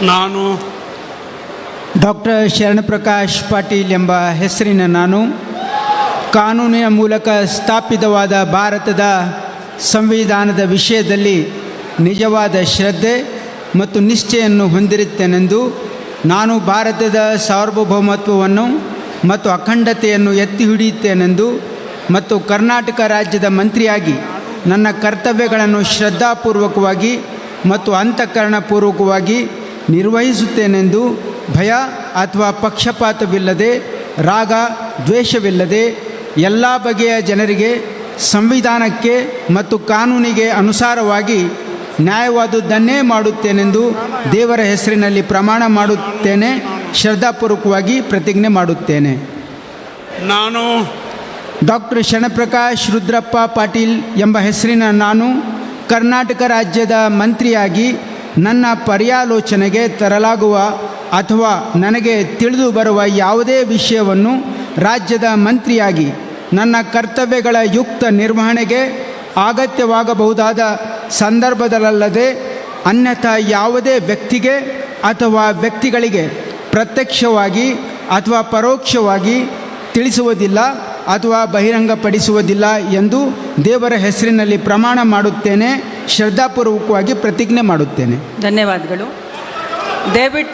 ನಾನು ಡಾಕ್ಟರ್ ಶರಣಪ್ರಕಾಶ್ ಪಾಟೀಲ್ ಎಂಬ ಹೆಸರಿನ ನಾನು ಕಾನೂನಿನ ಮೂಲಕ ಸ್ಥಾಪಿತವಾದ ಭಾರತದ ಸಂವಿಧಾನದ ವಿಷಯದಲ್ಲಿ ನಿಜವಾದ ಶ್ರದ್ಧೆ ಮತ್ತು ನಿಷ್ಠೆಯನ್ನು ಹೊಂದಿರುತ್ತೇನೆಂದು ನಾನು ಭಾರತದ ಸಾರ್ವಭೌಮತ್ವವನ್ನು ಮತ್ತು ಅಖಂಡತೆಯನ್ನು ಎತ್ತಿ ಹಿಡಿಯುತ್ತೇನೆಂದು ಮತ್ತು ಕರ್ನಾಟಕ ರಾಜ್ಯದ ಮಂತ್ರಿಯಾಗಿ ನನ್ನ ಕರ್ತವ್ಯಗಳನ್ನು ಶ್ರದ್ಧಾಪೂರ್ವಕವಾಗಿ ಮತ್ತು ಅಂತಃಕರಣಪೂರ್ವಕವಾಗಿ ನಿರ್ವಹಿಸುತ್ತೇನೆಂದು ಭಯ ಅಥವಾ ಪಕ್ಷಪಾತವಿಲ್ಲದೆ ರಾಗ ದ್ವೇಷವಿಲ್ಲದೆ ಎಲ್ಲ ಬಗೆಯ ಜನರಿಗೆ ಸಂವಿಧಾನಕ್ಕೆ ಮತ್ತು ಕಾನೂನಿಗೆ ಅನುಸಾರವಾಗಿ ನ್ಯಾಯವಾದುದನ್ನೇ ಮಾಡುತ್ತೇನೆಂದು ದೇವರ ಹೆಸರಿನಲ್ಲಿ ಪ್ರಮಾಣ ಮಾಡುತ್ತೇನೆ. ಶ್ರದ್ಧಾಪೂರ್ವಕವಾಗಿ ಪ್ರತಿಜ್ಞೆ ಮಾಡುತ್ತೇನೆ. ನಾನು ಡಾಕ್ಟರ್ ಶರಣಪ್ರಕಾಶ್ ರುದ್ರಪ್ಪ ಪಾಟೀಲ್ ಎಂಬ ಹೆಸರಿನ ನಾನು ಕರ್ನಾಟಕ ರಾಜ್ಯದ ಮಂತ್ರಿಯಾಗಿ ನನ್ನ ಪರ್ಯಾಲೋಚನೆಗೆ ತರಲಾಗುವ ಅಥವಾ ನನಗೆ ತಿಳಿದು ಬರುವ ಯಾವುದೇ ವಿಷಯವನ್ನು ರಾಜ್ಯದ ಮಂತ್ರಿಯಾಗಿ ನನ್ನ ಕರ್ತವ್ಯಗಳ ಯುಕ್ತ ನಿರ್ವಹಣೆಗೆ ಅಗತ್ಯವಾಗಬಹುದಾದ ಸಂದರ್ಭದಲ್ಲದೆ ಅನ್ಯಥಾ ಯಾವುದೇ ವ್ಯಕ್ತಿಗೆ ಅಥವಾ ವ್ಯಕ್ತಿಗಳಿಗೆ ಪ್ರತ್ಯಕ್ಷವಾಗಿ ಅಥವಾ ಪರೋಕ್ಷವಾಗಿ ತಿಳಿಸುವುದಿಲ್ಲ ಅಥವಾ ಬಹಿರಂಗಪಡಿಸುವುದಿಲ್ಲ ಎಂದು ದೇವರ ಹೆಸರಿನಲ್ಲಿ ಪ್ರಮಾಣ ಮಾಡುತ್ತೇನೆ. ಶ್ರದ್ಧಾಪೂರ್ವಕವಾಗಿ ಪ್ರತಿಜ್ಞೆ ಮಾಡುತ್ತೇನೆ. ಧನ್ಯವಾದಗಳು. ದಯವಿಟ್ಟು